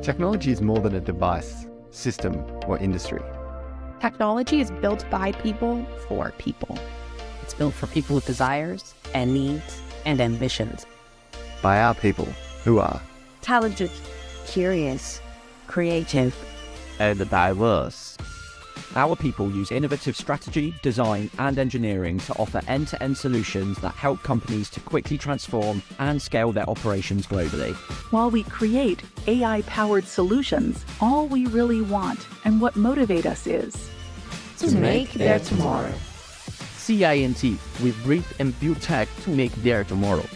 Technology is more than a device, system, or industry. Technology is built by people for people. It's built for people with desires and needs and ambitions. By our people, who are Talented, curious, Creative. And diverse. Our people use innovative strategy, design, and engineering to offer end-to-end solutions that help companies to quickly transform and scale their operations globally. While we create AI-powered solutions, all we really want and what motivates us is to make their tomorrow. CI&T, we breathe and build tech to make their tomorrow.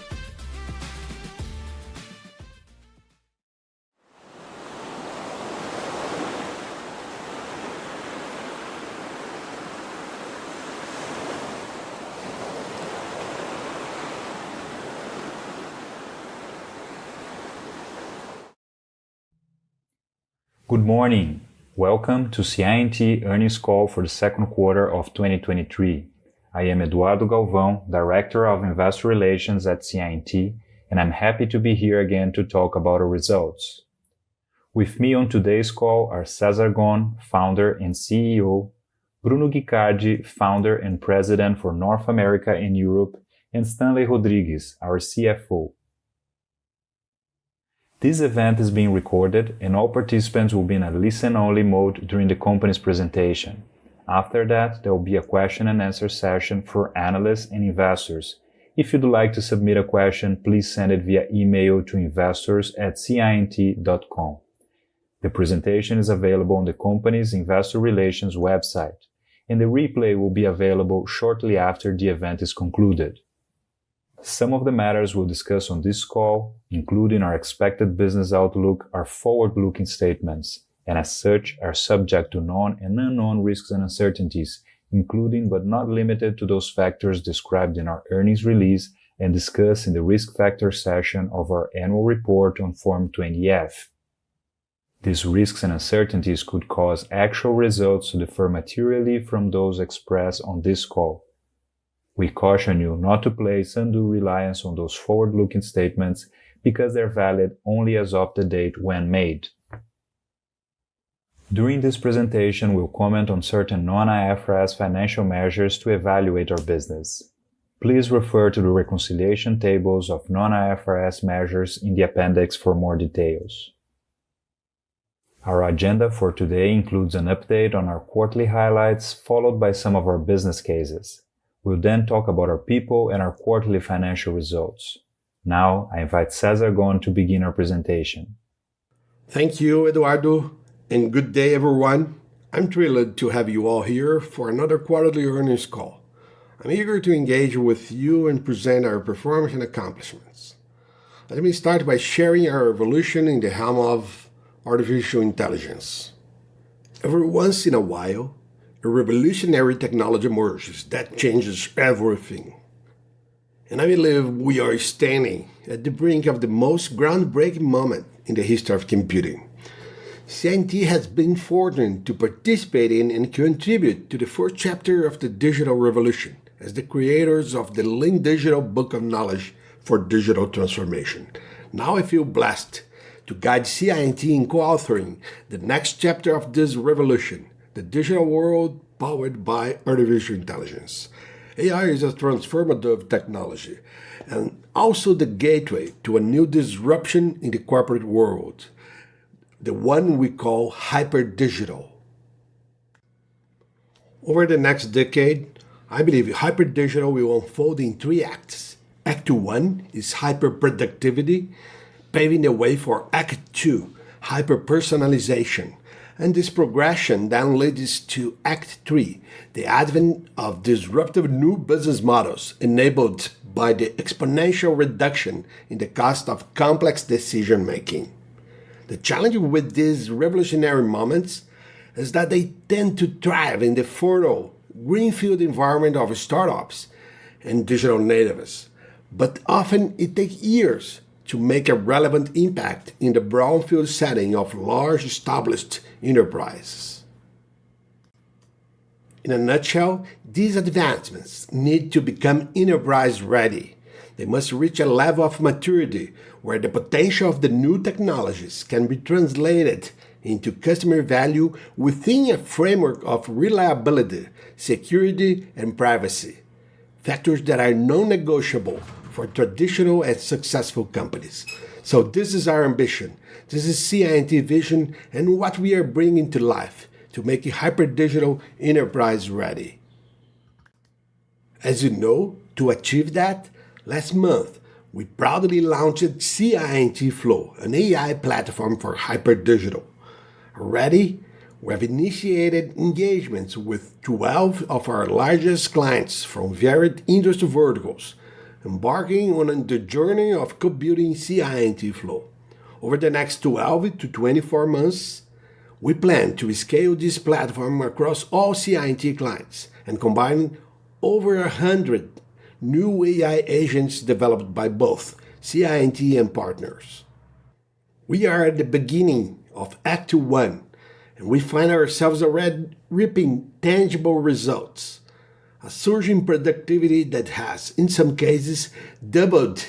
Good morning. Welcome to CI&T earnings call for the second quarter of 2023. I am Eduardo Galvão, Director of Investor Relations at CI&T, and I'm happy to be here again to talk about our results. With me on today's call are Cesar Gon, Founder and CEO, Bruno Guicardi, Founder and President for North America and Europe, and Stanley Rodrigues, our CFO. This event is being recorded and all participants will be in a listen-only mode during the company's presentation. After that, there will be a question and answer session for analysts and investors. If you'd like to submit a question, please send it via email to investors@ciandt.com. The presentation is available on the company's investor relations website, and the replay will be available shortly after the event is concluded. Some of the matters we'll discuss on this call, including our expected business outlook, are forward-looking statements, and as such are subject to known and unknown risks and uncertainties, including but not limited to those factors described in our earnings release and discussed in the Risk Factors section of our annual report on Form 20-F. These risks and uncertainties could cause actual results to differ materially from those expressed on this call. We caution you not to place undue reliance on those forward-looking statements because they're valid only as of the date when made. During this presentation, we'll comment on certain non-IFRS financial measures to evaluate our business. Please refer to the reconciliation tables of non-IFRS measures in the appendix for more details. Our agenda for today includes an update on our quarterly highlights, followed by some of our business cases. We'll then talk about our people and our quarterly financial results. Now, I invite Cesar Gon to begin our presentation. Thank you, Eduardo, and good day, everyone. I'm thrilled to have you all here for another quarterly earnings call. I'm eager to engage with you and present our performance and accomplishments. Let me start by sharing our evolution in the realm of artificial intelligence. Every once in a while, a revolutionary technology emerges that changes everything. And I believe we are standing at the brink of the most groundbreaking moment in the history of computing. CI&T has been fortunate to participate in and contribute to the first chapter of the digital revolution as the creators of the Lean Digital Book of Knowledge for Digital Transformation. Now I feel blessed to guide CI&T in co-authoring the next chapter of this revolution, the digital world powered by artificial intelligence. AI is a transformative technology and also the gateway to a new disruption in the corporate world, the one we call hyper-digital. Over the next decade, I believe hyper-digital will unfold in three acts. Act 1 is hyper-productivity, paving the way for Act 2, hyper-personalization. And this progression then leads to Act 3, the advent of disruptive new business models enabled by the exponential reduction in the cost of complex decision-making. The challenge with these revolutionary moments is that they tend to thrive in the fertile, greenfield environment of startups and digital natives, but often it takes years to make a relevant impact in the brownfield setting of large established enterprises. In a nutshell, these advancements need to become enterprise ready. They must reach a level of maturity where the potential of the new technologies can be translated into customer value within a framework of reliability, security, and privacy, factors that are non-negotiable for traditional and successful companies. So this is our ambition. This is CI&T vision and what we are bringing to life to make it hyper-digital enterprise ready. As you know, to achieve that, last month, we proudly launched CI&T Flow, an AI platform for hyper-digital. Already, we have initiated engagements with 12 of our largest clients from varied industry verticals, embarking on the journey of co-building CI&T Flow. Over the next 12 to 24 months, we plan to scale this platform across all CI&T clients and combine over 100 new AI agents developed by both CI&T and partners. We are at the beginning of Act 1, and we find ourselves already reaping tangible results. A surge in productivity that has, in some cases, doubled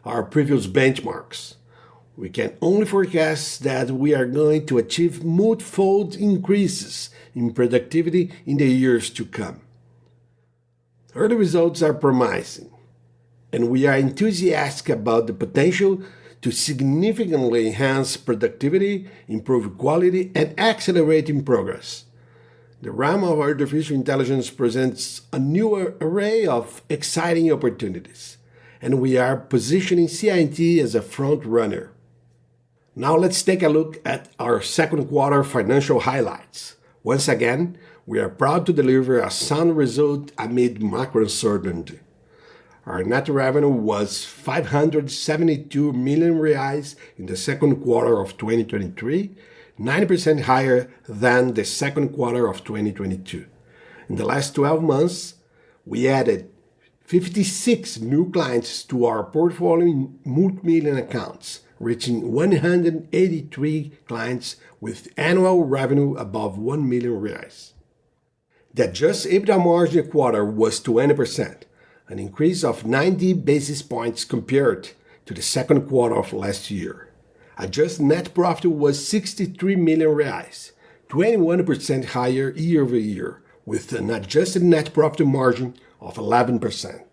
our previous benchmarks. We can only forecast that we are going to achieve multifold increases in productivity in the years to come. Early results are promising, and we are enthusiastic about the potential to significantly enhance productivity, improve quality, and accelerate progress. The realm of artificial intelligence presents a new array of exciting opportunities, and we are positioning CI&T as a front runner. Now let's take a look at our second quarter financial highlights. Once again, we are proud to deliver a sound result amid macro uncertainty. Our net revenue was 572 million reais in the second quarter of 2023, 90% higher than the second quarter of 2022. In the last 12 months, we added 56 new clients to our portfolio in multi-million accounts, reaching 183 clients with annual revenue above 1 million reais. The adjusted EBITDA margin quarter was 20%, an increase of 90 basis points compared to the second quarter of last year. Adjusted net profit was 63 million reais, 21% higher year over year, with an adjusted net profit margin of 11%.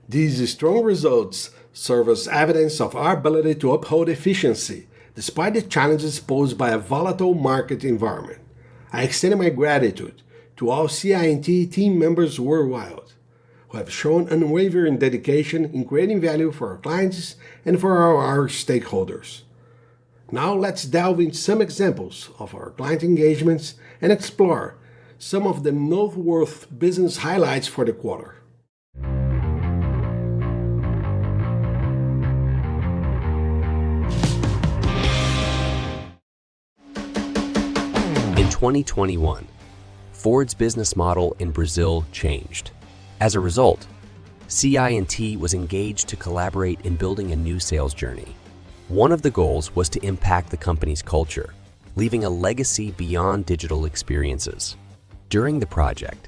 These strong results serve as evidence of our ability to uphold efficiency despite the challenges posed by a volatile market environment. I extend my gratitude to all CI&T team members worldwide who have shown unwavering dedication in creating value for our clients and for our stakeholders. Now let's delve into some examples of our client engagements and explore some of the noteworthy business highlights for the quarter. In 2021, Ford's business model in Brazil changed. As a result, CI&T was engaged to collaborate in building a new sales journey. One of the goals was to impact the company's culture, leaving a legacy beyond digital experiences. During the project,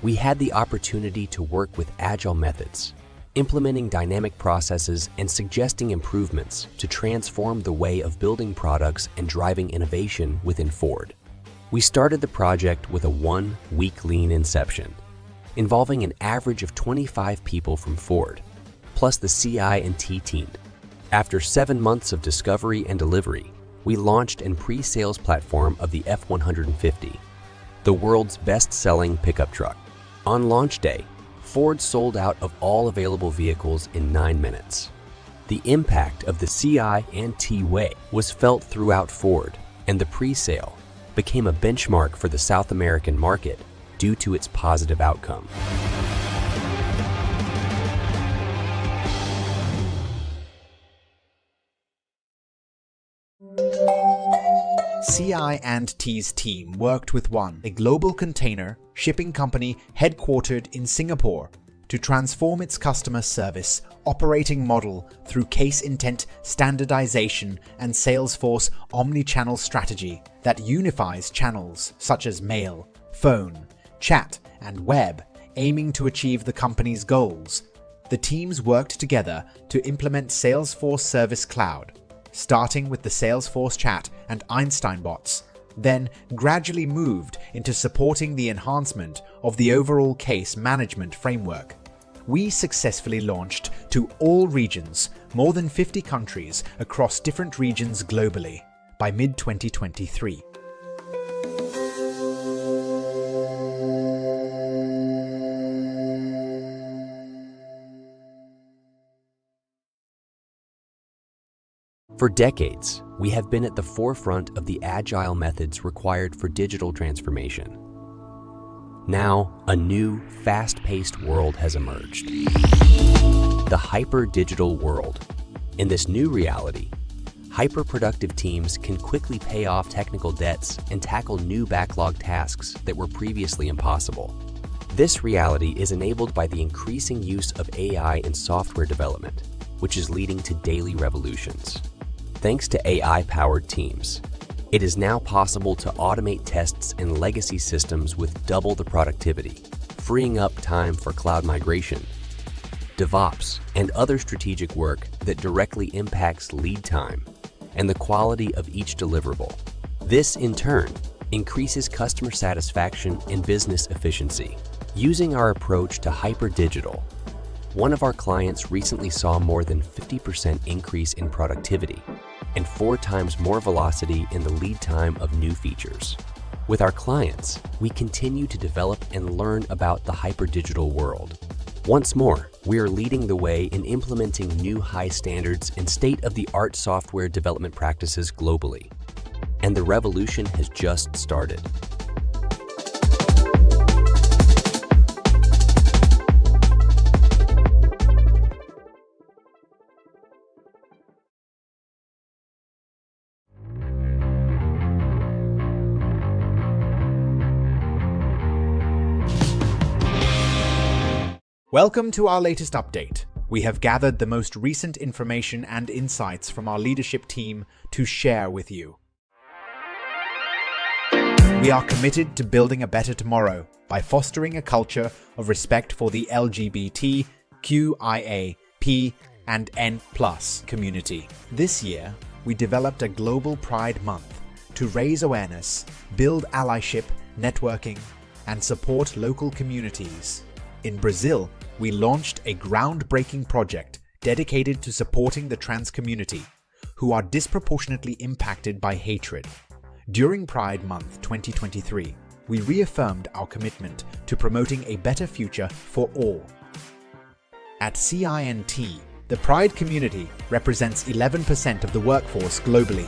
we had the opportunity to work with agile methods, implementing dynamic processes and suggesting improvements to transform the way of building products and driving innovation within Ford. We started the project with a one-week lean inception, involving an average of 25 people from Ford, plus the CI&T team. After 7 months of discovery and delivery, we launched a pre-sales platform of the F-150, the world's best-selling pickup truck. On launch day, Ford sold out of all available vehicles in 9 minutes. The impact of the CI&T way was felt throughout Ford, and the pre-sale became a benchmark for the South American market due to its positive outcome. CI&T's team worked with One, a global container shipping company headquartered in Singapore, to transform its customer service operating model through case intent standardization and Salesforce omni-channel strategy that unifies channels such as mail, phone, chat, and web, aiming to achieve the company's goals. the teams worked together to implement Salesforce Service Cloud, starting with the Salesforce Chat and Einstein bots, then gradually moved into supporting the enhancement of the overall case management framework. We successfully launched to all regions, more than 50 countries across different regions globally, by mid-2023. For decades, we have been at the forefront of the agile methods required for digital transformation. Now, a new, fast-paced world has emerged. The hyper-digital world. In this new reality, hyper-productive teams can quickly pay off technical debts and tackle new backlog tasks that were previously impossible. This reality is enabled by the increasing use of AI in software development, which is leading to daily revolutions. Thanks to AI-powered teams, it is now possible to automate tests in legacy systems with double the productivity, freeing up time for cloud migration, DevOps, and other strategic work that directly impacts lead time and the quality of each deliverable. This, in turn, increases customer satisfaction and business efficiency. Using our approach to hyper-digital, one of our clients recently saw more than 50% increase in productivity and 4 times more velocity in the lead time of new features. With our clients, we continue to develop and learn about the hyper-digital world. Once more, we are leading the way in implementing new high standards and state-of-the-art software development practices globally. And the revolution has just started. Welcome to our latest update. We have gathered the most recent information and insights from our leadership team to share with you. We are committed to building a better tomorrow by fostering a culture of respect for the LGBT, QIA, P, and N+ community. This year, we developed a Global Pride Month to raise awareness, build allyship, networking, and support local communities. In Brazil, we launched a groundbreaking project dedicated to supporting the trans community, who are disproportionately impacted by hatred. During Pride Month 2023, we reaffirmed our commitment to promoting a better future for all. At CI&T, the Pride community represents 11% of the workforce globally.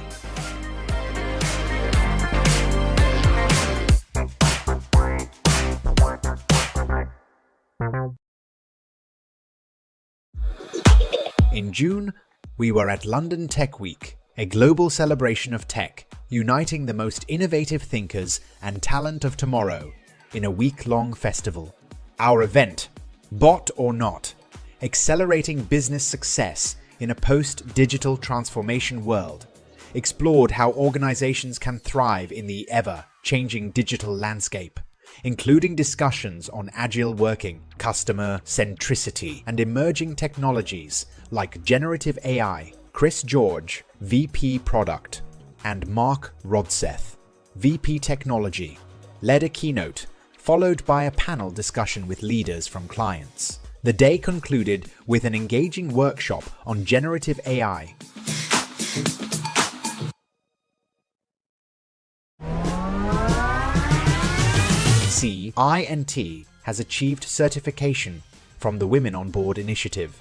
In June, we were at London Tech Week, a global celebration of tech, uniting the most innovative thinkers and talent of tomorrow in a week-long festival. Our event, Bot or Not, Accelerating Business Success in a Post-Digital Transformation World, explored how organizations can thrive in the ever-changing digital landscape, including discussions on agile working, customer centricity, and emerging technologies like generative AI. Chris George, VP Product, and Mark Rodseth, VP Technology, led a keynote, followed by a panel discussion with leaders from clients. The day concluded with an engaging workshop on generative AI. CI&T has achieved certification from the Women on Board initiative.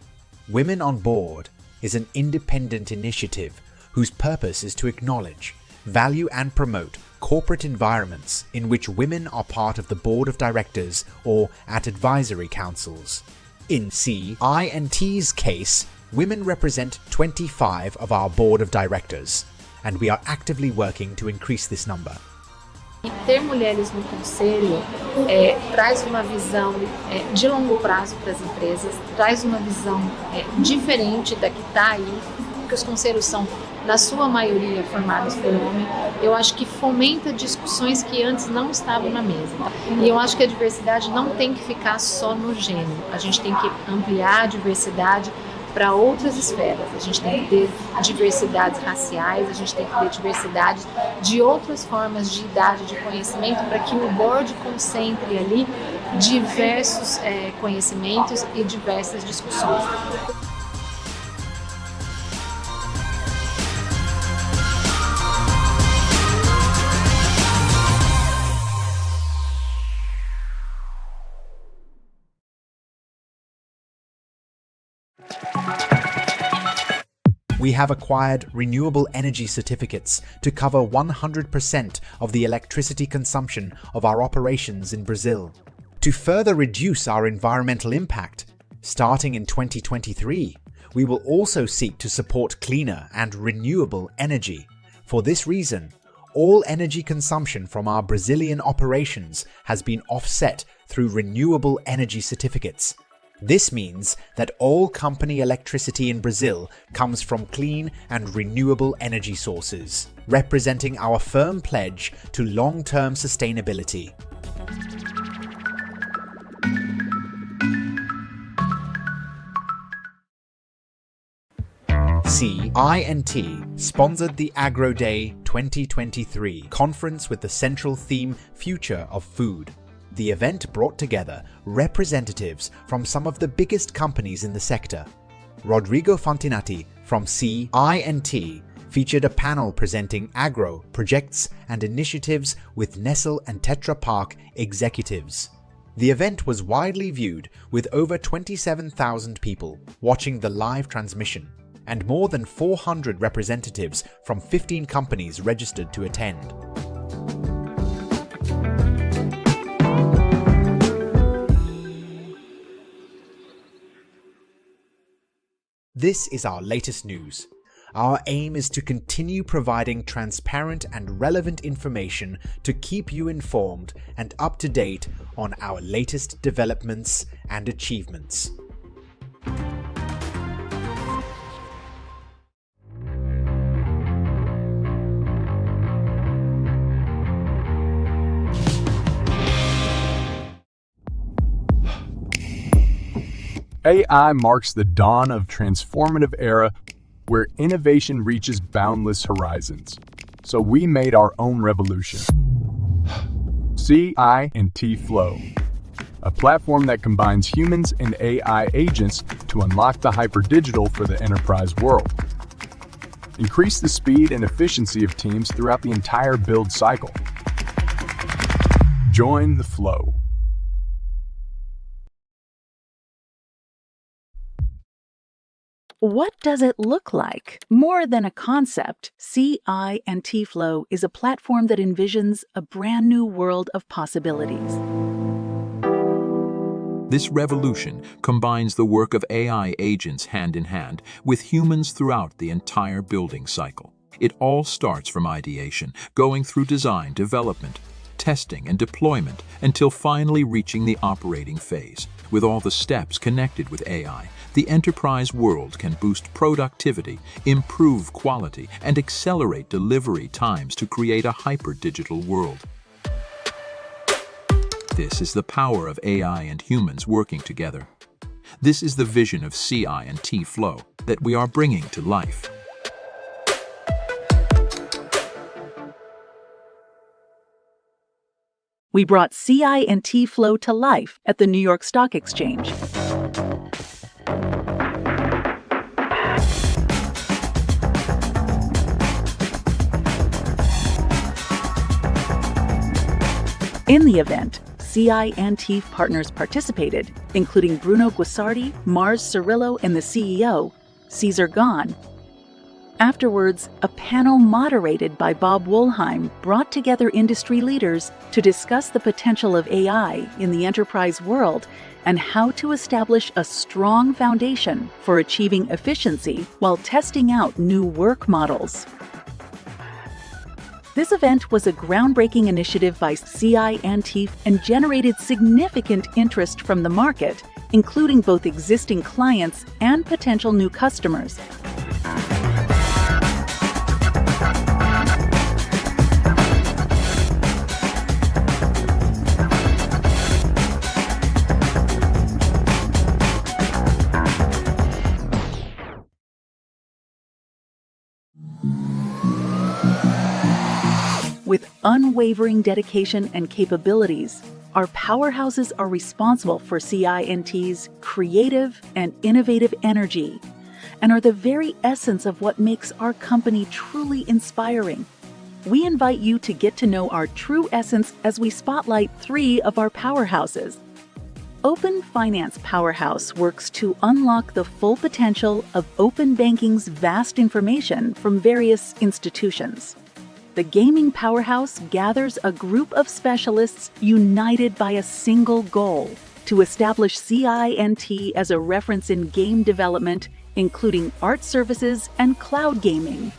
Women on Board is an independent initiative whose purpose is to acknowledge, value and promote corporate environments in which women are part of the board of directors or at advisory councils. In CI&T's case, women represent 25 of our board of directors, and we are actively working to increase this number. Ter mulheres no conselho traz uma visão de longo prazo para as empresas, traz uma visão diferente da que está aí, porque os conselhos são na sua maioria formadas por homem, eu acho que fomenta discussões que antes não estavam na mesa. E eu acho que a diversidade não tem que ficar só no gênero, a gente tem que ampliar a diversidade para outras esferas. A gente tem que ter diversidades raciais, a gente tem que ter diversidade de outras formas de idade de conhecimento para que o board concentre ali diversos conhecimentos e diversas discussões. We have acquired renewable energy certificates to cover 100% of the electricity consumption of our operations in Brazil. To further reduce our environmental impact, starting in 2023, we will also seek to support cleaner and renewable energy. For this reason, all energy consumption from our Brazilian operations has been offset through renewable energy certificates. This means that all company electricity in Brazil comes from clean and renewable energy sources, representing our firm pledge to long-term sustainability. CI&T sponsored the Agro Day 2023 conference with the central theme Future of Food. The event brought together representatives from some of the biggest companies in the sector. Rodrigo Fontinati from CI&T featured a panel presenting agro projects and initiatives with Nestle and Tetra Pak executives. The event was widely viewed with over 27,000 people watching the live transmission, and more than 400 representatives from 15 companies registered to attend. This is our latest news. Our aim is to continue providing transparent and relevant information to keep you informed and up to date on our latest developments and achievements. AI marks the dawn of transformative era where innovation reaches boundless horizons. So we made our own revolution. CI&T Flow, a platform that combines humans and AI agents to unlock the hyperdigital for the enterprise world. Increase the speed and efficiency of teams throughout the entire build cycle. Join the flow. What does it look like? More than a concept, CI&T Flow is a platform that envisions a brand new world of possibilities. This revolution combines the work of AI agents hand in hand with humans throughout the entire building cycle. It all starts from ideation, going through design, development, testing, and deployment until finally reaching the operating phase. With all the steps connected with AI, the enterprise world can boost productivity, improve quality, and accelerate delivery times to create a hyper-digital world. This is the power of AI and humans working together. This is the vision of CI&T Flow that we are bringing to life. We brought CI&T Flow to life at the New York Stock Exchange. In the event, CI&T partners participated, including Bruno Guisardi, Mars Cirillo, and the CEO, Cesar Gon. Afterwards, a panel moderated by Bob Wollheim brought together industry leaders to discuss the potential of AI in the enterprise world and how to establish a strong foundation for achieving efficiency while testing out new work models. This event was a groundbreaking initiative by CI&T and generated significant interest from the market, including both existing clients and potential new customers. With unwavering dedication and capabilities, our powerhouses are responsible for CI&T's creative and innovative energy and are the very essence of what makes our company truly inspiring. We invite you to get to know our true essence as we spotlight 3 of our powerhouses. Open Finance Powerhouse works to unlock the full potential of open banking's vast information from various institutions. The Gaming Powerhouse gathers a group of specialists united by a single goal: to establish CI&T as a reference in game development, including art services and cloud gaming.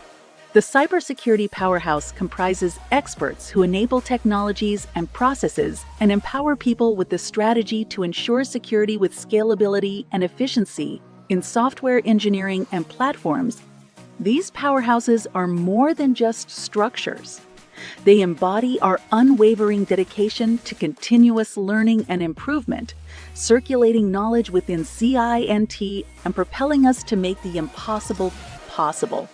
The Cybersecurity Powerhouse comprises experts who enable technologies and processes and empower people with the strategy to ensure security with scalability and efficiency in software engineering and platforms. These powerhouses are more than just structures. They embody our unwavering dedication to continuous learning and improvement, circulating knowledge within CI&T and propelling us to make the impossible possible.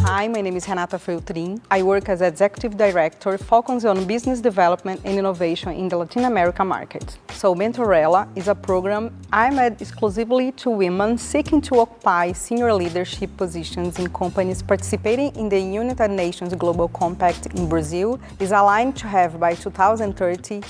Hi, my name is Renata Feltrin. I work as Executive Director focused on business development and innovation in the Latin America market. So Mentorella is a program aimed exclusively to women seeking to occupy senior leadership positions in companies participating in the United Nations Global Compact in Brazil. Is aligned to have by 2030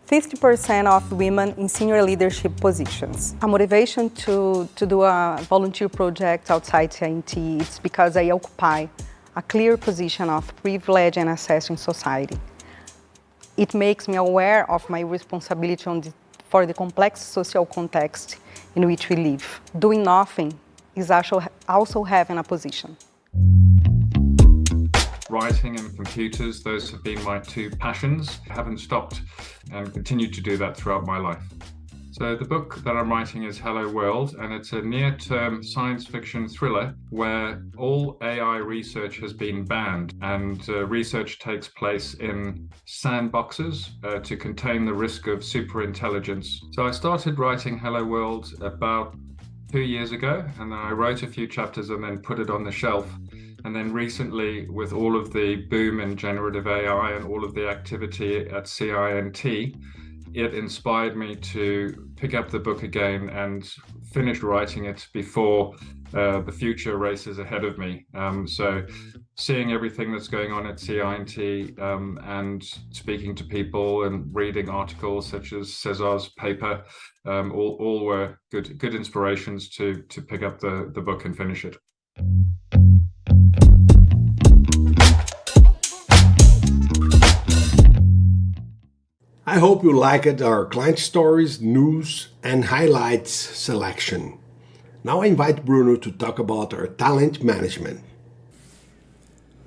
50% of women in senior leadership positions. A motivation to do a volunteer project outside CI&T is because I occupy a clear position of privilege and access in society. It makes me aware of my responsibility for the complex social context in which we live. Doing nothing is also having a position. Writing and computers, those have been my 2 passions. I haven't stopped and continue to do that throughout my life. So the book that I'm writing is Hello World, and it's a near-term science fiction thriller where all AI research has been banned, and research takes place in sandboxes to contain the risk of superintelligence. So I started writing Hello World about 2 years ago, and then I wrote a few chapters and then put it on the shelf. And then recently, with all of the boom in generative AI and all of the activity at CI&T, it inspired me to pick up the book again and finish writing it before the future races ahead of me. So seeing everything that's going on at CI&T and speaking to people and reading articles such as Cesar's paper, all were good inspirations to pick up the book and finish it. I hope you liked our client stories, news, and highlights selection. Now I invite Bruno to talk about our talent management.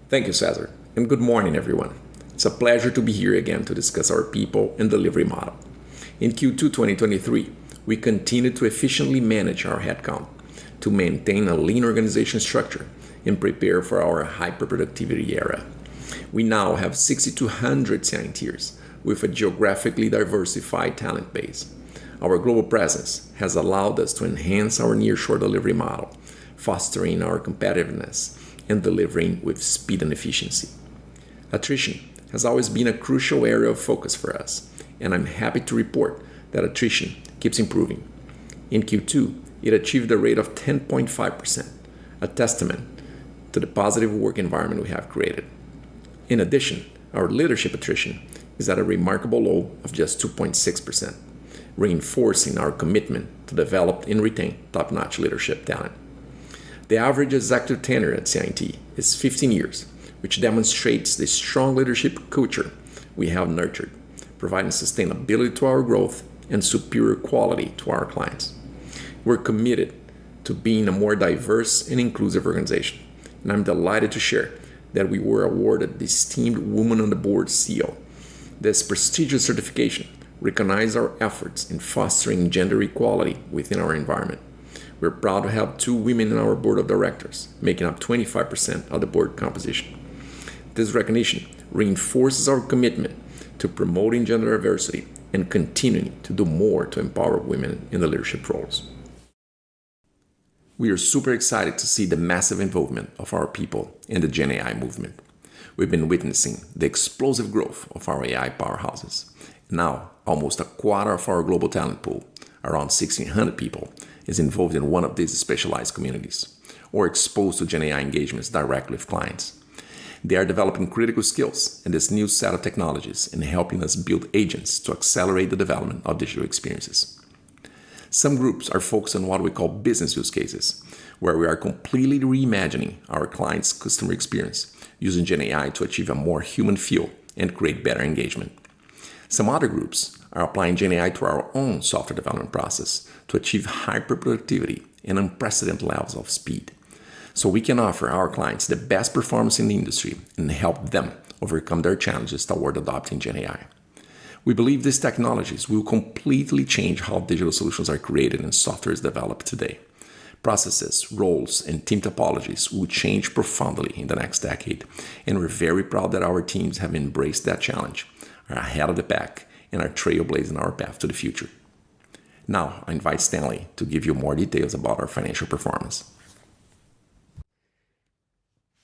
Thank you, Cesar, and good morning, everyone. It's a pleasure to be here again to discuss our people and delivery model. In Q2 2023, we continued to efficiently manage our headcount to maintain a lean organization structure and prepare for our hyper-productivity era. We now have 6,200 CI&Ters with a geographically diversified talent base. Our global presence has allowed us to enhance our nearshore delivery model, fostering our competitiveness and delivering with speed and efficiency. Attrition has always been a crucial area of focus for us, and I'm happy to report that attrition keeps improving. In Q2, it achieved a rate of 10.5%, a testament to the positive work environment we have created. In addition, our leadership attrition is at a remarkable low of just 2.6%, reinforcing our commitment to develop and retain top-notch leadership talent. The average executive tenure at CI&T is 15 years, which demonstrates the strong leadership culture we have nurtured, providing sustainability to our growth and superior quality to our clients. We're committed to being a more diverse and inclusive organization, and I'm delighted to share that we were awarded the esteemed Woman on the Board seal. This prestigious certification recognize our efforts in fostering gender equality within our environment. We're proud to have 2 women in our board of directors, making up 25% of the board composition. This recognition reinforces our commitment to promoting gender diversity and continuing to do more to empower women in the leadership roles. We are super excited to see the massive involvement of our people in the Gen AI movement. We've been witnessing the explosive growth of our AI powerhouses. Now, almost a quarter of our global talent pool, around 1,600 people, is involved in one of these specialized communities or exposed to Gen AI engagements directly with clients. They are developing critical skills in this new set of technologies and helping us build agents to accelerate the development of digital experiences. Some groups are focused on what we call business use cases, where we are completely reimagining our clients' customer experience using Gen AI to achieve a more human feel and create better engagement. Some other groups are applying Gen AI to our own software development process to achieve hyper-productivity and unprecedented levels of speed, so we can offer our clients the best performance in the industry and help them overcome their challenges toward adopting Gen AI. We believe these technologies will completely change how digital solutions are created and software is developed today. Processes, roles, and team topologies will change profoundly in the next decade, and we're very proud that our teams have embraced that challenge, are ahead of the pack, and are trailblazing our path to the future. Now, I invite Stanley to give you more details about our financial performance.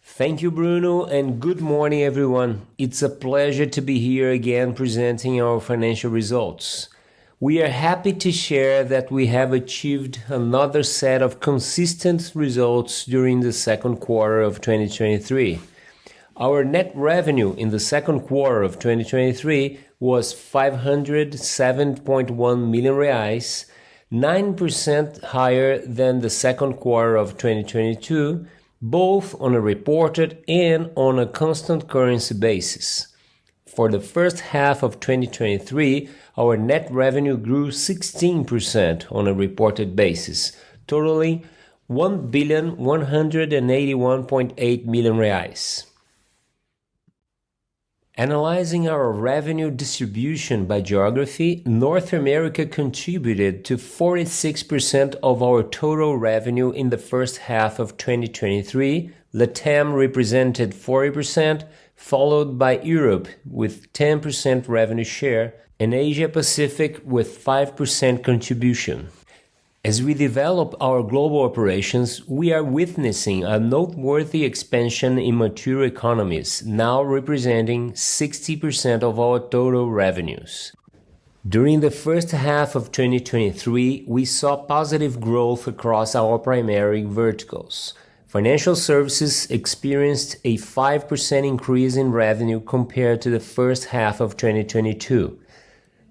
Thank you, Bruno, and good morning, everyone. It's a pleasure to be here again presenting our financial results. We are happy to share that we have achieved another set of consistent results during the second quarter of 2023. Our net revenue in the second quarter of 2023 was 507.1 million reais, 9% higher than the second quarter of 2022, both on a reported and on a constant currency basis. For the first half of 2023, our net revenue grew 16% on a reported basis, totaling 1,181.8 million reais. Analyzing our revenue distribution by geography, North America contributed to 46% of our total revenue in the first half of 2023, LATAM represented 40%, followed by Europe with 10% revenue share, and Asia Pacific with 5% contribution. As we develop our global operations, we are witnessing a noteworthy expansion in mature economies, now representing 60% of our total revenues. During the first half of 2023, we saw positive growth across our primary verticals. Financial services experienced a 5% increase in revenue compared to the first half of 2022.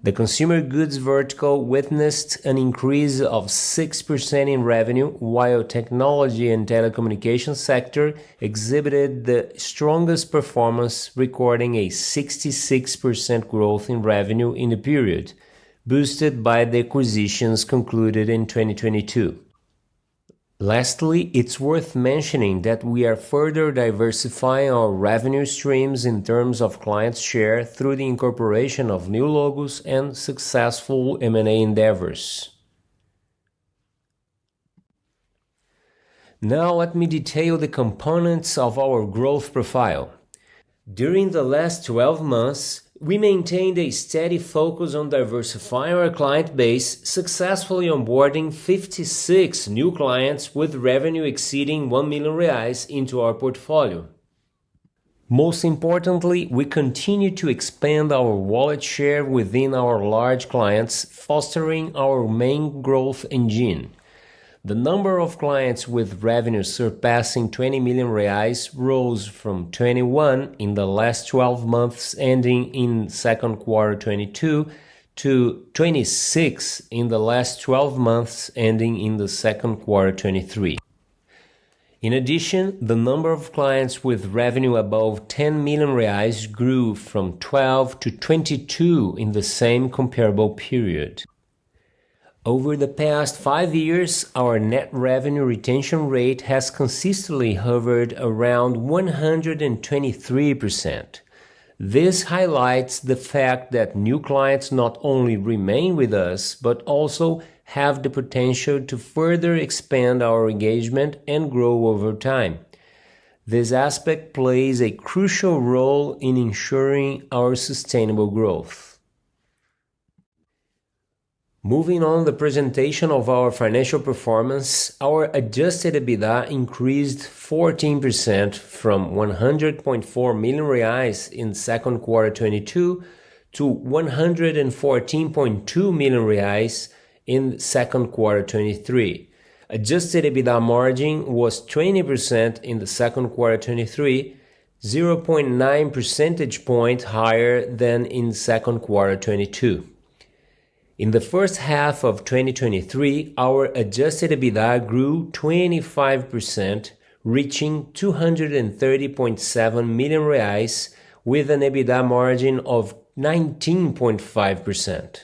The consumer goods vertical witnessed an increase of 6% in revenue, while technology and telecommunications sector exhibited the strongest performance, recording a 66% growth in revenue in the period, boosted by the acquisitions concluded in 2022. Lastly, it's worth mentioning that we are further diversifying our revenue streams in terms of client share through the incorporation of new logos and successful M&A endeavors. Now let me detail the components of our growth profile. During the last 12 months, we maintained a steady focus on diversifying our client base, successfully onboarding 56 new clients with revenue exceeding 1 million reais into our portfolio. Most importantly, we continue to expand our wallet share within our large clients, fostering our main growth engine. The number of clients with revenue surpassing 20 million reais rose from 21 in the last 12 months ending in second quarter 22 to 26 in the last 12 months ending in the second quarter 23. In addition, the number of clients with revenue above 10 million reais grew from 12 to 22 in the same comparable period. Over the past 5 years, our net revenue retention rate has consistently hovered around 123%. This highlights the fact that new clients not only remain with us, but also have the potential to further expand our engagement and grow over time. This aspect plays a crucial role in ensuring our sustainable growth. Moving on the presentation of our financial performance, our adjusted EBITDA increased 14% from 100.4 million reais in second quarter 22 to 114.2 million reais in second quarter 23. Adjusted EBITDA margin was 20% in the second quarter 23, 0.9 percentage point higher than in second quarter 22. In the first half of 2023, our adjusted EBITDA grew 25%, reaching 230.7 million reais with an EBITDA margin of 19.5%.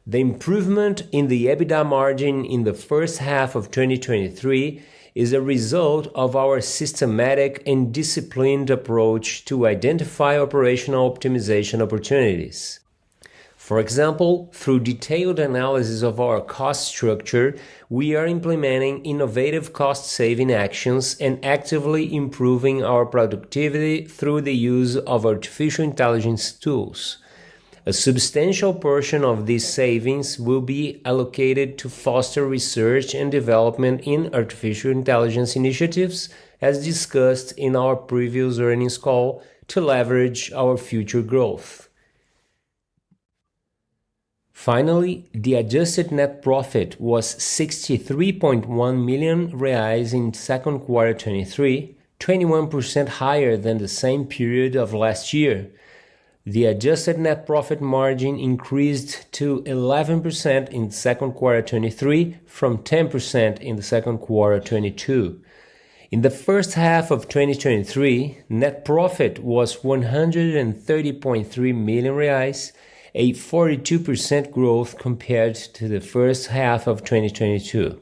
The improvement in the EBITDA margin in the first half of 2023 is a result of our systematic and disciplined approach to identify operational optimization opportunities. For example, through detailed analysis of our cost structure, we are implementing innovative cost-saving actions and actively improving our productivity through the use of artificial intelligence tools. A substantial portion of these savings will be allocated to foster research and development in artificial intelligence initiatives, as discussed in our previous earnings call, to leverage our future growth. Finally, the adjusted net profit was 63.1 million reais in second quarter 23, 21% higher than the same period of last year. The adjusted net profit margin increased to 11% in second quarter 23 from 10% in the second quarter 22. In the first half of 2023, net profit was 130.3 million reais, a 42% growth compared to the first half of 2022.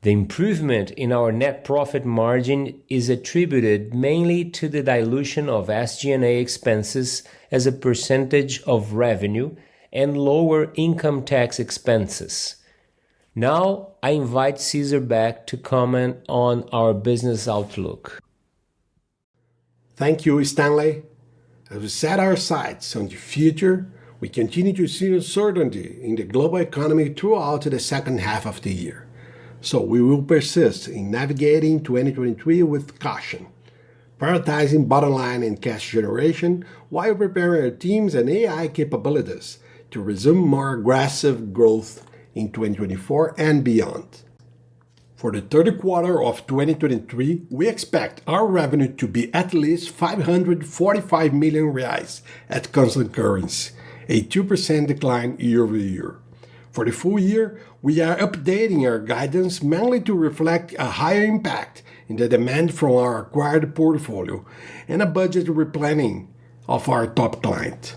The improvement in our net profit margin is attributed mainly to the dilution of SG&A expenses as a percentage of revenue and lower income tax expenses. Now, I invite Cesar back to comment on our business outlook. Thank you, Stanley. As we set our sights on the future, we continue to see uncertainty in the global economy throughout the second half of the year. So we will persist in navigating 2023 with caution, prioritizing bottom line and cash generation while preparing our teams and AI capabilities to resume more aggressive growth in 2024 and beyond. For the third quarter of 2023, we expect our revenue to be at least 545 million reais at constant currency, a 2% decline year-over-year. For the full year, we are updating our guidance mainly to reflect a higher impact in the demand from our acquired portfolio and a budget replanning of our top client.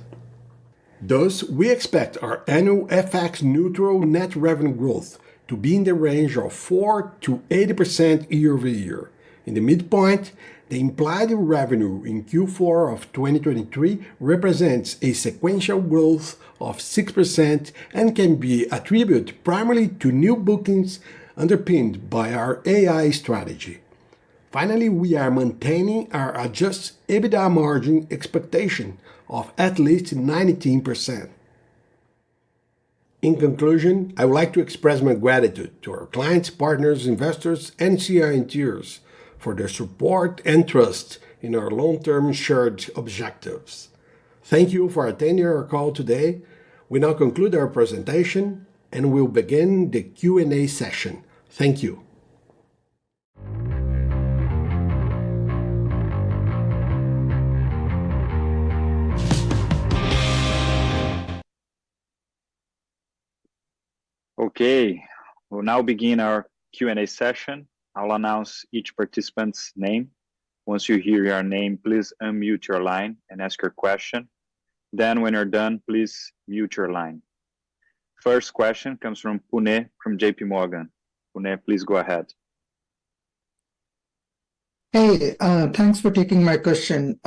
Thus, we expect our annual FX neutral net revenue growth to be in the range of 4 to 80% year-over-year. In the midpoint, the implied revenue in Q4 of 2023 represents a sequential growth of 6% and can be attributed primarily to new bookings underpinned by our AI strategy. Finally, we are maintaining our adjusted EBITDA margin expectation of at least 19%. In conclusion, I would like to express my gratitude to our clients, partners, investors, and CI&Ters for their support and trust in our long-term shared objectives. Thank you for attending our call today. We now conclude our presentation and will begin the Q&A session. Thank you. Okay, we'll now begin our Q&A session. I'll announce each participant's name. Once you hear your name, please unmute your line and ask your question. Then when you're done, please mute your line. First question comes from Pune from JP Morgan. Pune, please go ahead. Hey, thanks for taking my question.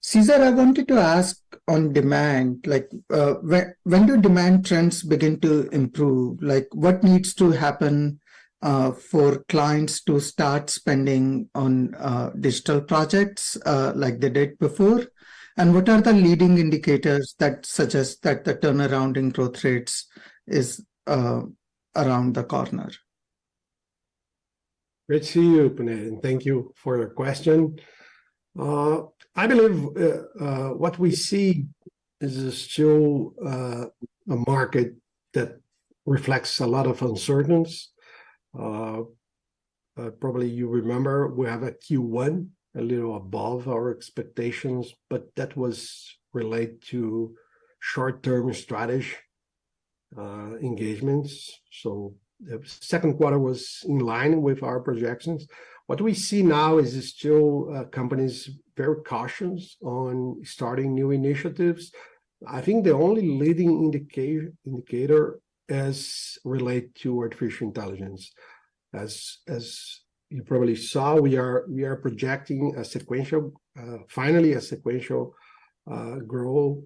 Cesar, I wanted to ask on demand, like when do demand trends begin to improve? Like what needs to happen for clients to start spending on digital projects like they did before? And what are the leading indicators that suggest that the turnaround in growth rates is around the corner? Great to see you, Puneet, and thank you for your question. I believe what we see is still a market that reflects a lot of uncertainties. Probably you remember we have a Q1 a little above our expectations, but that was related to short-term strategy engagements. So the second quarter was in line with our projections. What we see now is still companies very cautious on starting new initiatives. I think the only leading indicator is related to artificial intelligence. As you probably saw, we are projecting a sequential, finally a sequential growth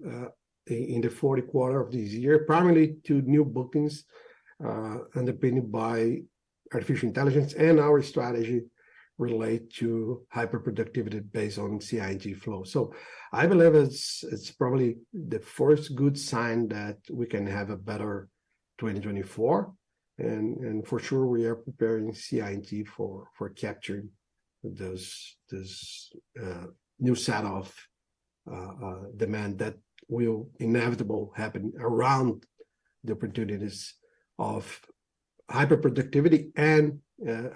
in the fourth quarter of this year, primarily to new bookings underpinned by artificial intelligence and our strategy relate to hyperproductivity based on CI&T flow. So I believe it's probably the first good sign that we can have a better 2024. And for sure, we are preparing CI&T for capturing this new set of demand that will inevitably happen around the opportunities of hyperproductivity and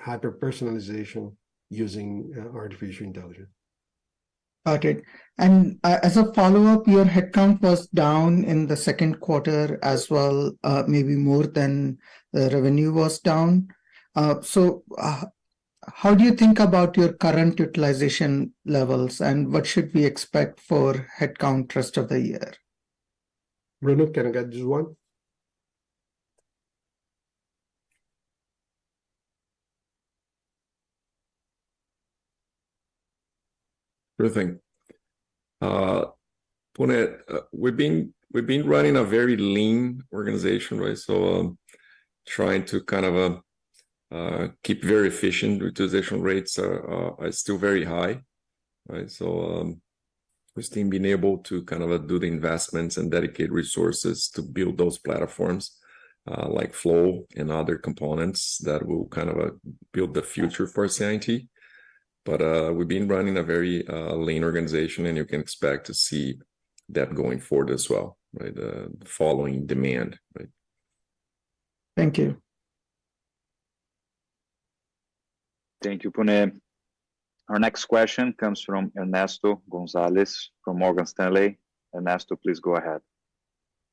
hyper-personalization using artificial intelligence. Got it. And as a follow-up, your headcount was down in the second quarter as well, maybe more than the revenue was down. So how do you think about your current utilization levels and what should we expect for headcount rest of the year? Bruno, can I get this one? Sure thing. Puneet, we've been running a very lean organization, right? So trying to kind of keep very efficient. Utilization rates are still very high, right? So we've still been able to kind of do the investments and dedicate resources to build those platforms like Flow and other components that will kind of build the future for CI&T. But we've been running a very lean organization, and you can expect to see that going forward as well, right? Following demand, right? Thank you. Thank you, Puneet. Our next question comes from Ernesto Gonzalez from Morgan Stanley. Ernesto, please go ahead.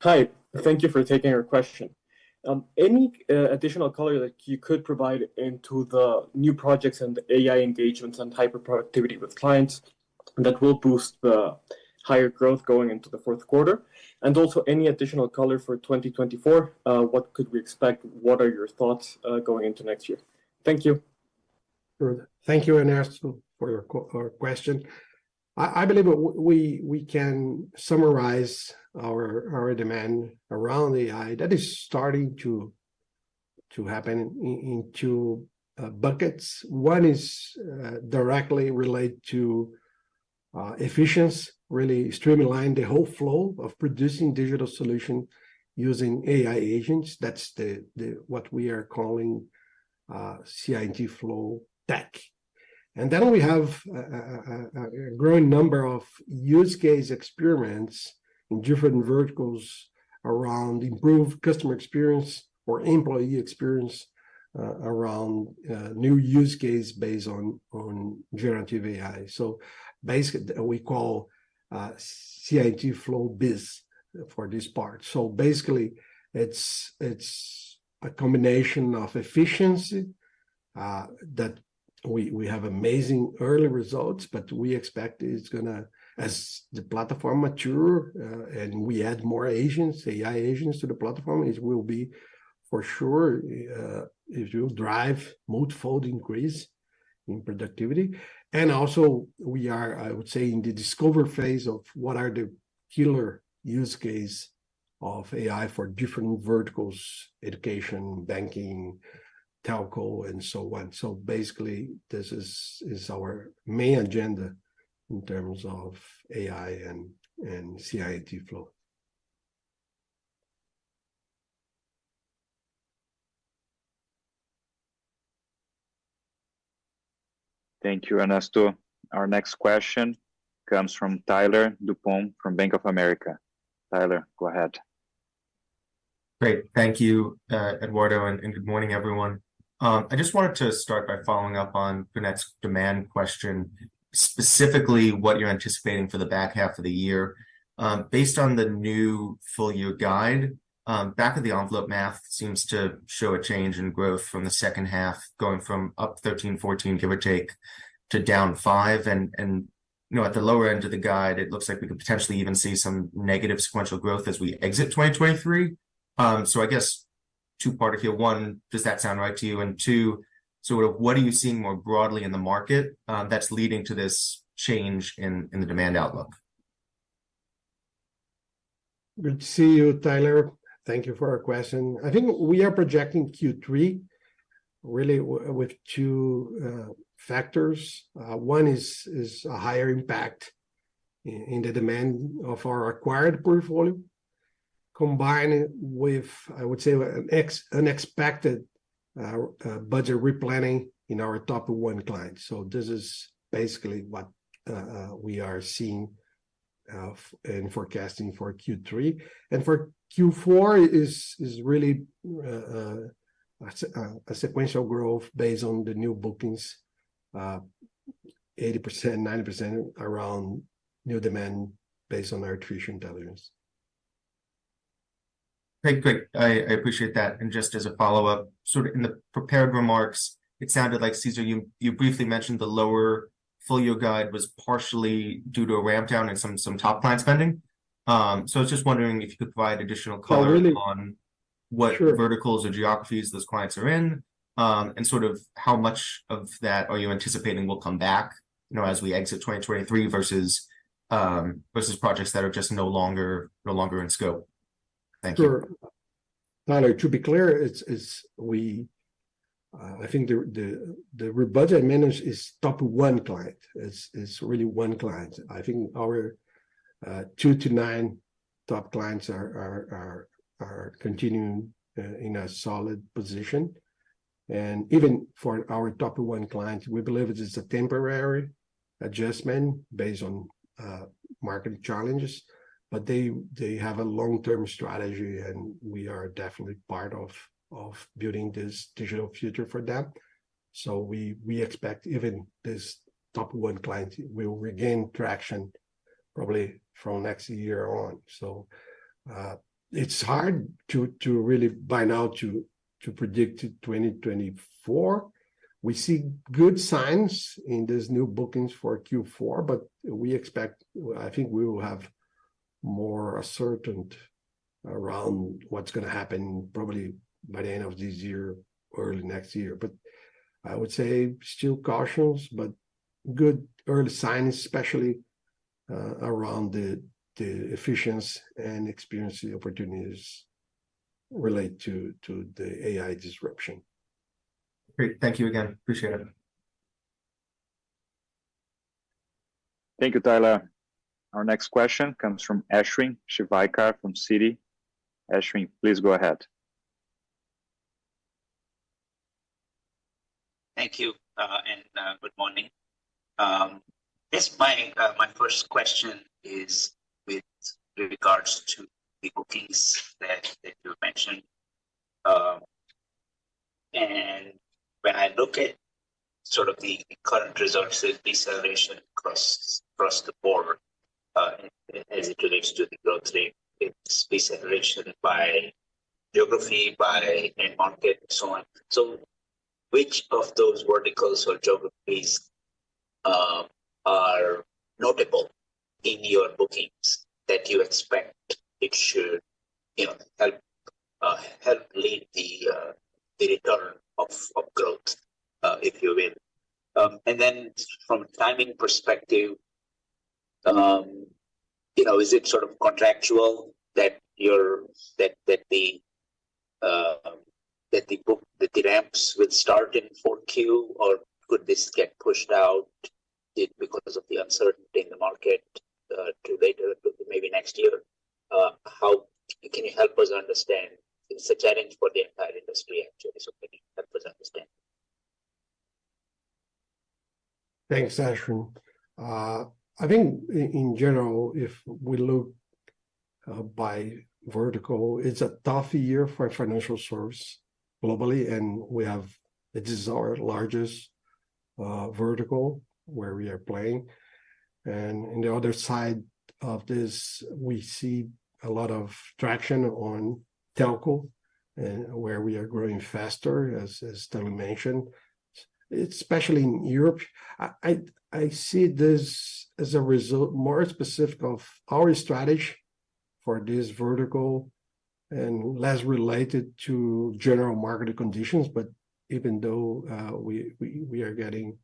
Hi, thank you for taking our question. Any additional color that you could provide into the new projects and AI engagements and hyperproductivity with clients that will boost the higher growth going into the fourth quarter? And also any additional color for 2024? What could we expect? What are your thoughts going into next year? Thank you. Sure. Thank you, Ernesto, for your question. I believe we can summarize our demand around AI that is starting to happen in two buckets. One is directly related to efficiency, really streamline the whole flow of producing digital solution using AI agents. That's the what we are calling CI&T Flow Tech. And then we have a growing number of use case experiments in different verticals around improved customer experience or employee experience around new use case based on generative AI. So basically, we call CI&T Flow Biz for this part. So basically, it's a combination of efficiency that we have amazing early results, but we expect it's gonna, as the platform mature and we add more agents, AI agents to the platform, it will be for sure it will drive multifold increase in productivity. And also we are, I would say, in the discover phase of what are the killer use case of AI for different verticals, education, banking, telco, and so on. So basically, this is our main agenda in terms of AI and CI&T flow. Thank you, Ernesto. Our next question comes from Tyler Dupont from Bank of America. Tyler, go ahead. Great. Thank you, Eduardo, and good morning, everyone. I just wanted to start by following up on Punet's demand question, specifically what you're anticipating for the back half of the year. Based on the new full year guide, back of the envelope math seems to show a change in growth from the second half, going from up 13, 14, give or take, to down 5. And at the lower end of the guide, it looks like we could potentially even see some negative sequential growth as we exit 2023. So I guess two-parter here. One, does that sound right to you? And two, sort of what are you seeing more broadly in the market that's leading to this change in the demand outlook? Good to see you, Tyler. Thank you for our question. I think we are projecting Q3 really with two factors. One is a higher impact in the demand of our acquired portfolio, combined with, I would say, an unexpected budget replanning in our top 1 client. So this is basically what we are seeing and forecasting for Q3. And for Q4 is really a sequential growth based on the new bookings, 80%, 90% around new demand based on artificial intelligence. Great. I appreciate that. And just as a follow-up, sort of in the prepared remarks, it sounded like, Cesar, you briefly mentioned the lower full year guide was partially due to a ramp down in some top client spending. So I was just wondering if you could provide additional color on what verticals or geographies those clients are in, and sort of how much of that are you anticipating will come back, as we exit 2023 versus projects that are just no longer in scope. Thank you. Tyler, to be clear, I think the budget managed is top 1 client. It's really 1 client. I think our 2 to 9 top clients are continuing in a solid position. And even for our top 1 client, we believe it is a temporary adjustment based on market challenges, but they have a long-term strategy, and we are definitely part of building this digital future for them. So we expect even this top 1 client will regain traction probably from next year on. So it's hard to really by now to predict 2024. We see good signs in these new bookings for Q4, but I think we will have more ascertain around what's going to happen probably by the end of this year, early next year. But I would say still cautious, but good early signs, especially around the efficiency and experience opportunities relate to the AI disruption. Great. Thank you again. Appreciate it. Thank you, Tyler. Our next question comes from Ashwin Shivaikar from Citi. Ashwin, please go ahead. Thank you, and good morning. Yes, my first question is with regards to the bookings that you mentioned. And when I look at sort of the current results, the deceleration across the board, as it relates to the growth rate, it's deceleration by geography, by end market, and so on. So which of those verticals or geographies are notable in your bookings that you expect it should help lead the return of growth, if you will, And then from a timing perspective, is it sort of contractual that the ramps will start in 4Q, or could this get pushed out because of the uncertainty in the market to later, maybe next year? How can you help us understand? It's a challenge for the entire industry, actually. So can you help us understand? Thanks, Ashwin. I think in general, if we look by vertical, it's a tough year for financial service globally, and this is our largest vertical where we are playing. And on the other side of this, we see a lot of traction on telco, and where we are growing faster, as Tony mentioned, especially in Europe. I see this as a result more specific of our strategy for this vertical and less related to general market conditions. But even though we are getting,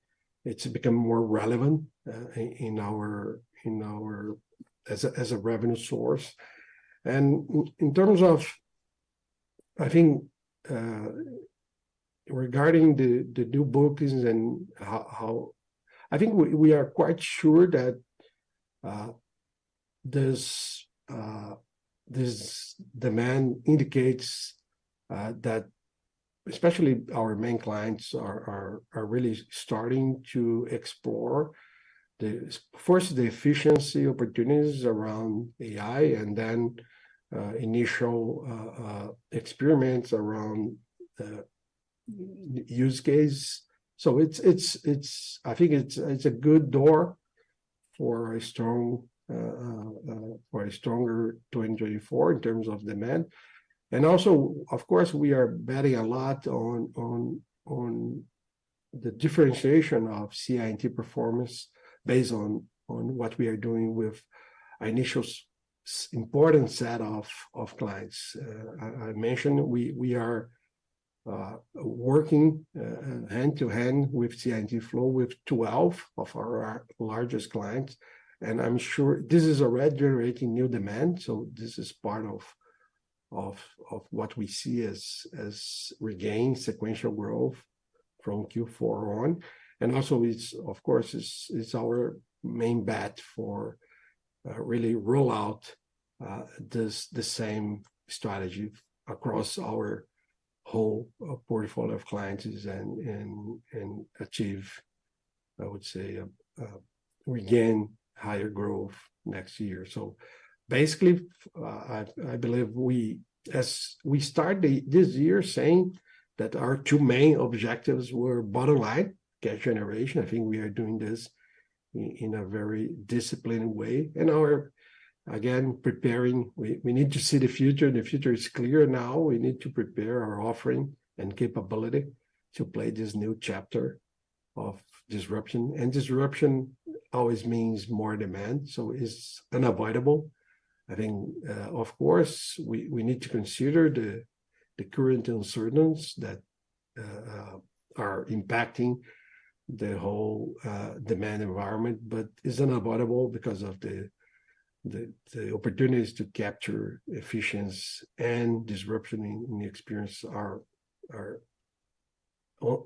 it's become more relevant in our as a revenue source. And in terms of, I think, regarding the new bookings and how I think we are quite sure that this demand indicates that especially our main clients are really starting to explore the efficiency opportunities around AI, and then initial experiments around use case. So it's I think it's a good door for a stronger 2024 in terms of demand. And also, of course, we are betting a lot on the differentiation of CI&T performance based on what we are doing with our initial important set of clients. I mentioned we are working hand to hand with CI&T Flow with 12 of our largest clients, and I'm sure this is already generating new demand. So this is part of what we see as regained sequential growth from Q4 on. And also, it's of course it's our main bet for really roll out the same strategy across our whole portfolio of clients and achieve, I would say, regain higher growth next year. So basically, I believe we start this year saying that our two main objectives were bottom line, cash generation. I think we are doing this in a very disciplined way. And again, preparing, we need to see the future. The future is clear now. We need to prepare our offering and capability to play this new chapter of disruption. And disruption always means more demand, so it's unavoidable. I think, of course, we need to consider the current uncertainties that are impacting the whole demand environment, but it's unavoidable because of the opportunities to capture efficiency and disruption in the experience are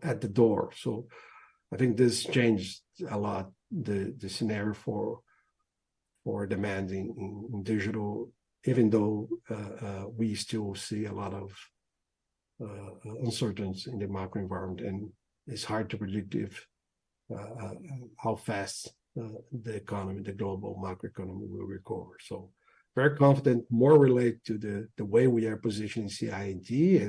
at the door. So I think this changed a lot the scenario for demand in digital, even though we still see a lot of uncertainty in the macro environment, and it's hard to predict how fast the economy, the global macroeconomy will recover. So very confident, more related to the way we are positioning CI&T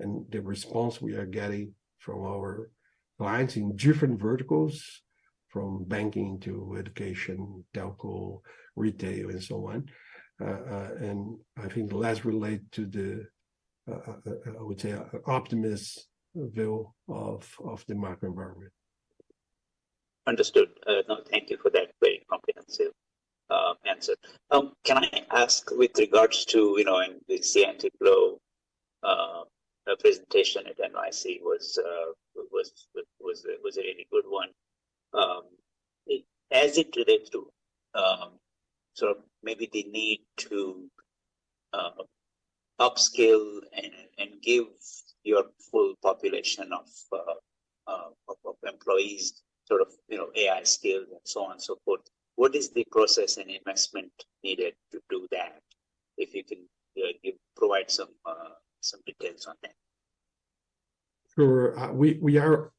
and the response we are getting from our clients in different verticals, from banking to education, telco, retail, and so on. And I think less related to the, I would say, optimist view of the macro environment. Understood. No, thank you for that very comprehensive answer. Can I ask, with regards to, in the CI&T Flow presentation at NYC was a really good one. as it relates to sort of maybe the need to upskill and give your full population of employees sort of AI skills and so on and so forth. What is the process and investment needed to do that? If you can provide some details on that. Sure. We are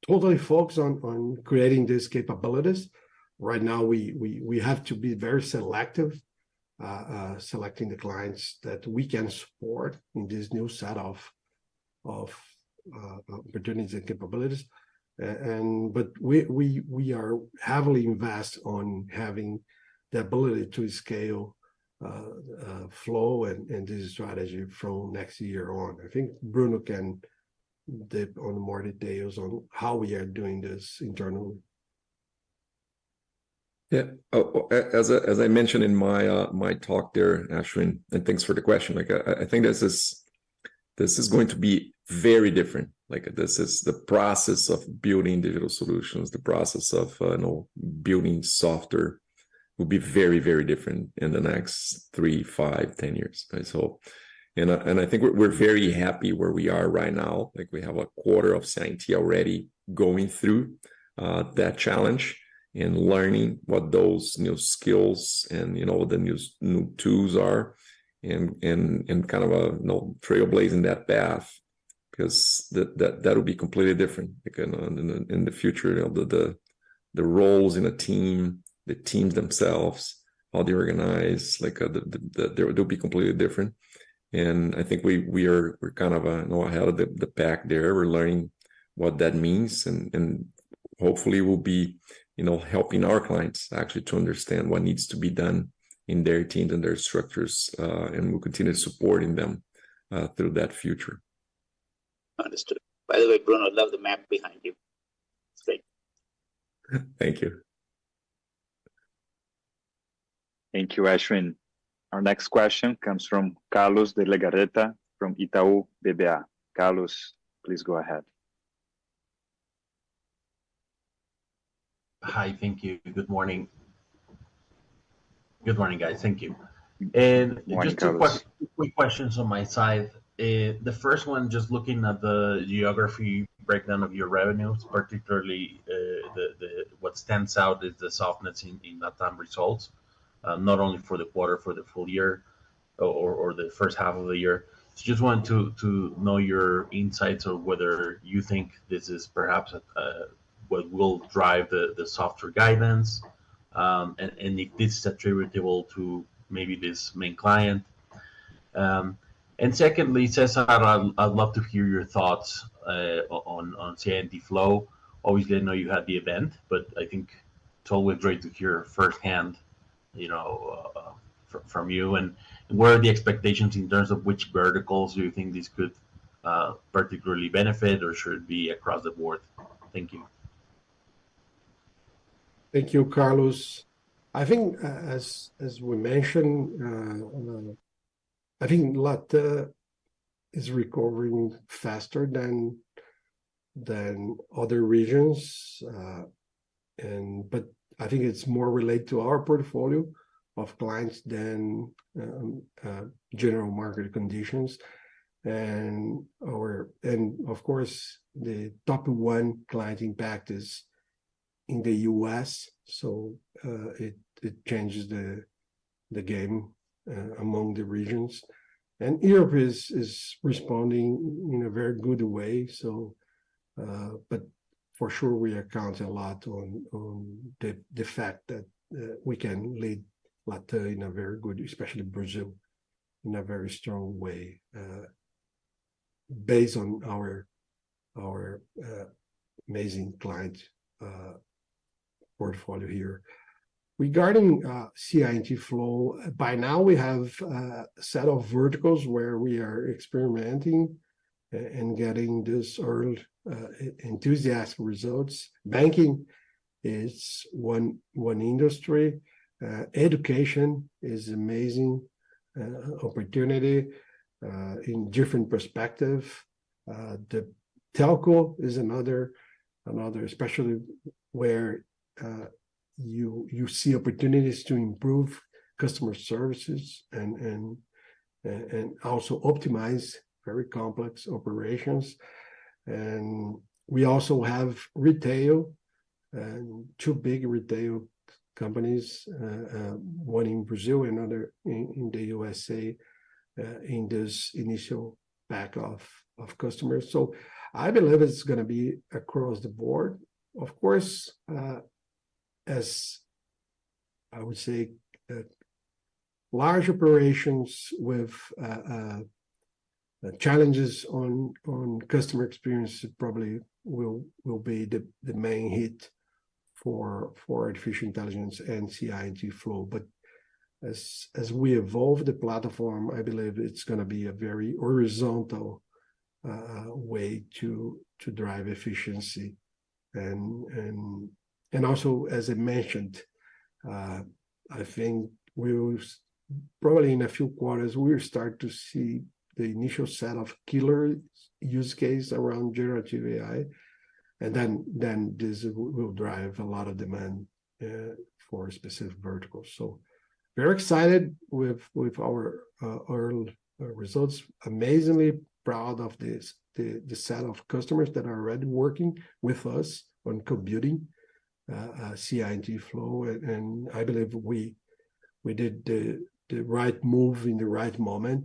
totally focused on creating these capabilities. Right now, we have to be very selective, selecting the clients that we can support in this new set of opportunities and capabilities. But we are heavily invest on having the ability to scale flow and this strategy from next year on. I think Bruno can dip on more details on how we are doing this internally. Yeah, as I mentioned in my talk there, Ashwin, and thanks for the question. Like I think this is going to be very different. Like this is the process of building digital solutions, the process of building software will be very, very different in the next 3, 5, 10 years. Right? So, and I think we're very happy where we are right now. Like we have a quarter of CI&T already going through that challenge and learning what those new skills and the new tools are, and kind of trailblazing that path, because that will be completely different. Like, in the future, the roles in a team, the teams themselves, how they organize, like they'll be completely different. And I think we're kind of ahead of the pack there. We're learning what that means, and hopefully we'll be helping our clients actually to understand what needs to be done in their teams and their structures, and we'll continue supporting them through that future. Understood. By the way, Bruno, love the map behind you. It's great. Thank you. Thank you, Ashwin. Our next question comes from Carlos de Legarreta from Itaú BBA. Carlos, please go ahead. Hi, thank you. Good morning. Good morning, guys. Thank you. And just two quick questions on my side. The first one, just looking at the geography breakdown of your revenues, particularly what stands out is the softness in LATAM results, not only for the quarter, for the full year or the first half of the year. So just want to know your insights or whether you think this is perhaps what will drive the softer guidance, and if this is attributable to maybe this main client. And secondly, Cesar, I'd love to hear your thoughts on CI&T Flow. Obviously, I know you had the event, but I think it's always great to hear firsthand, from you. And what are the expectations in terms of which verticals do you think this could particularly benefit, or should it be across the board? Thank you. Thank you, Carlos. I think, as we mentioned, I think LATAM is recovering faster than other regions, but I think it's more related to our portfolio of clients than general market conditions, and of course the top one client impact is in the US, so it changes the game among the regions, and Europe is responding in a very good way. So, but for sure we account a lot on the fact that we can lead LATAM in a very good, especially Brazil, in a very strong way, based on our amazing client portfolio here. Regarding CI&T Flow, by now we have a set of verticals where we are experimenting and getting this early enthusiastic results. Banking is one industry. Education is amazing opportunity in different perspective. The telco is another, especially where you see opportunities to improve customer services and also optimize very complex operations. And we also have retail, and two big retail companies, one in Brazil, another in the USA, in this initial pack of customers. So I believe it's going to be across the board. Of course, as I would say, large operations with challenges on customer experience probably will be the main hit for artificial intelligence and CI&T flow. But as we evolve the platform, I believe it's going to be a very horizontal way to drive efficiency, and also, as I mentioned, I think we will probably in a few quarters we'll start to see the initial set of killer use case around generative AI, and then this will drive a lot of demand for specific verticals. So very excited with our results. Amazingly proud of this the set of customers that are already working with us on computing CI&T flow, and I believe we did the right move in the right moment,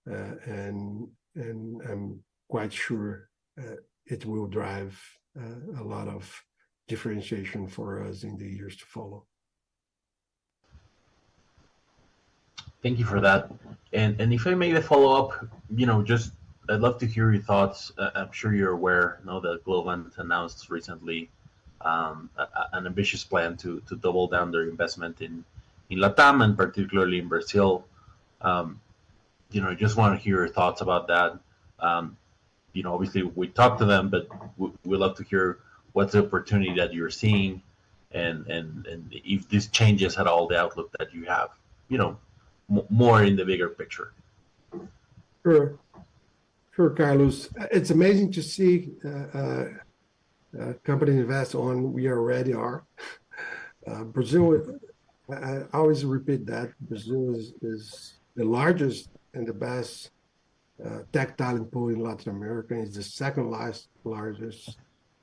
and I'm quite sure it will drive a lot of differentiation for us in the years to follow. Thank you for that. And if I may follow up, just I'd love to hear your thoughts. I'm sure you're aware now that Globant announced recently an ambitious plan to double down their investment in LATAM and particularly in Brazil. I just want to hear your thoughts about that. Obviously we talked to them, but we'd love to hear what's the opportunity that you're seeing, and if this changes at all the outlook that you have, more in the bigger picture. Sure, Carlos. It's amazing to see companies invest on. We already are. Brazil, I always repeat that Brazil is the largest and the best tech talent pool in Latin America. It's the second largest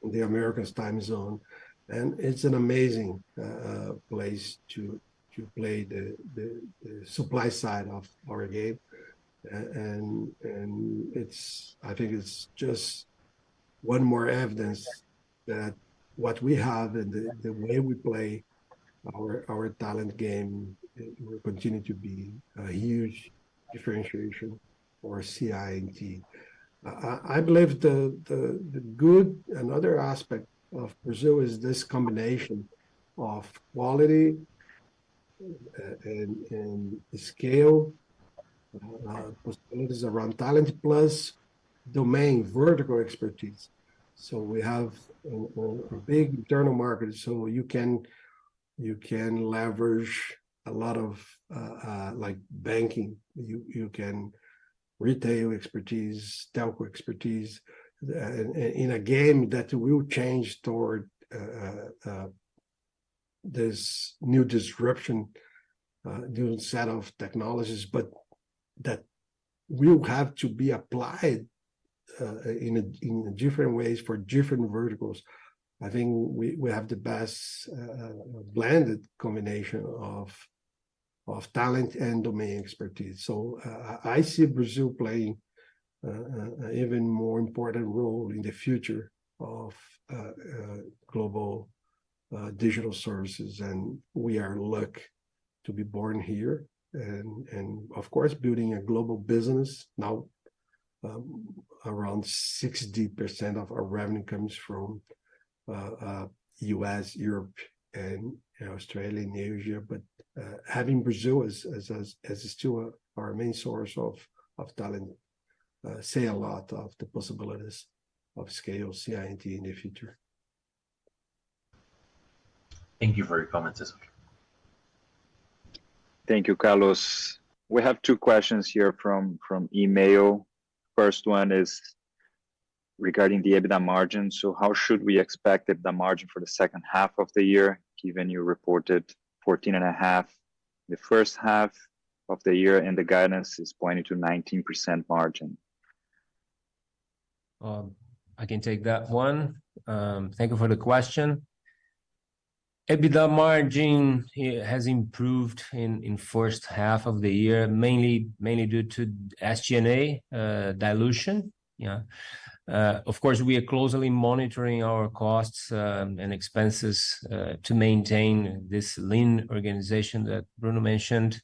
in the Americas time zone, and it's an amazing place to play the supply side of our game, and I think it's just one more evidence that what we have and the way we play our talent game will continue to be a huge differentiation for CI&T. I believe the good, another aspect of Brazil is this combination of quality and scale, possibilities around talent, plus domain vertical expertise. So we have a big internal market, so you can leverage a lot of like banking, you can retail expertise, telco expertise, in a game that will change toward this new disruption, new set of technologies, but that will have to be applied in different ways for different verticals. I think we have the best blended combination of talent and domain expertise. So I see Brazil playing an even more important role in the future of global digital services, and we are lucky to be born here, and of course building a global business now. Around 60% of our revenue comes from US, Europe, and Australia and Asia, but having Brazil as still our main source of talent say a lot of the possibilities of scale CI&T in the future. Thank you for your comments, Cesar. Thank you, Carlos. We have two questions here from email. First one is, regarding the EBITDA margin. So how should we expect EBITDA margin for the second half of the year, given you reported 14.5 the first half of the year and the guidance is pointing to 19% margin? I can take that one. Thank you for the question. EBITDA margin has improved in first half of the year, mainly due to SG&A dilution. Yeah. Of course, we are closely monitoring our costs and expenses to maintain this lean organization that Bruno mentioned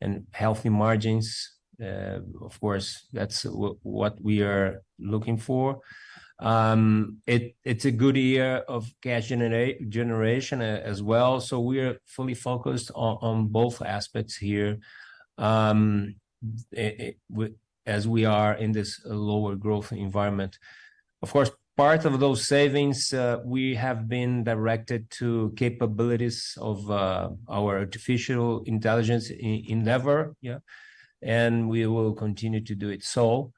and healthy margins. Of course, that's what we are looking for. It's a good year of cash generation as well. So we are fully focused on both aspects here. As we are in this lower growth environment. Of course, part of those savings we have been directed to capabilities of our artificial intelligence endeavor, yeah, and we will continue to do it. So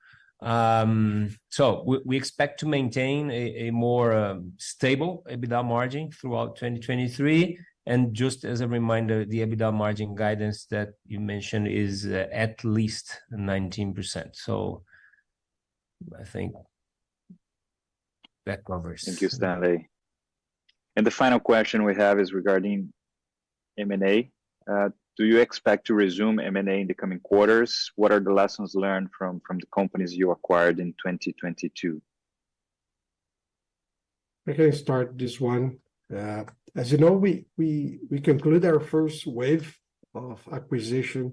we expect to maintain a more stable EBITDA margin throughout 2023. And just as a reminder, the EBITDA margin guidance that you mentioned is at least 19%. So I think that covers. Thank you, Stanley. And the final question we have is regarding M&A. Do you expect to resume M&A in the coming quarters? What are the lessons learned from the companies you acquired in 2022? I can start this one. As you know, we concluded our first wave of acquisition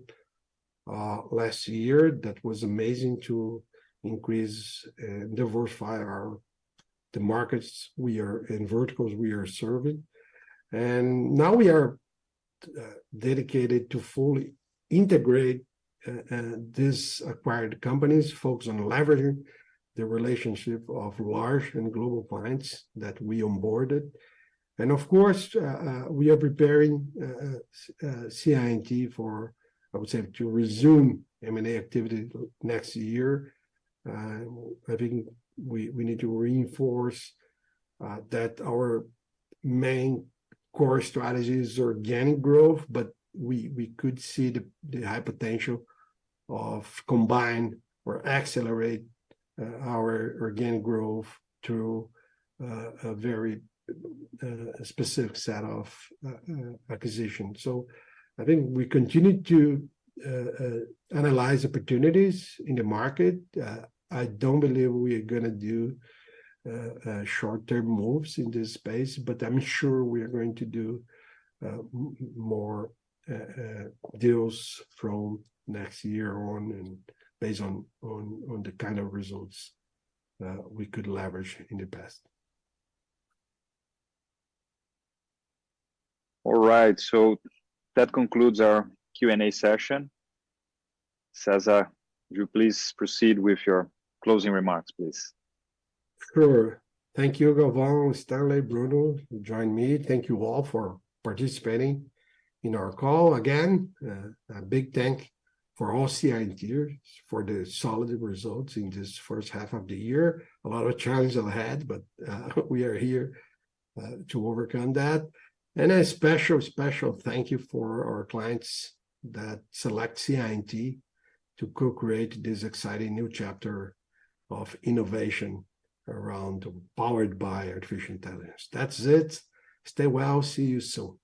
last year. That was amazing to increase and diversify the markets we are in, verticals we are serving. And now we are dedicated to fully integrate these acquired companies, focus on leveraging the relationship of large and global clients that we onboarded. And of course, we are preparing CI&T for, I would say, to resume M&A activity next year. I think we need to reinforce that our main core strategy is organic growth, but we could see the high potential of combine or accelerate our organic growth through a very specific set of acquisition. So I think we continue to analyze opportunities in the market. I don't believe we are going to do short-term moves in this space, but I'm sure we are going to do more deals from next year on, and based on the kind of results we could leverage in the past. All right, so that concludes our Q&A session. Cesar, would you please proceed with your closing remarks, please? Sure. Thank you, Galvão, Stanley, Bruno, who joined me. Thank you all for participating in our call. Again, a big thank for all CI&Ters for the solid results in this first half of the year. A lot of challenges ahead, but we are here to overcome that. And a special thank you for our clients that select CI&T to co-create this exciting new chapter of innovation around powered by artificial intelligence. That's it. Stay well. See you soon.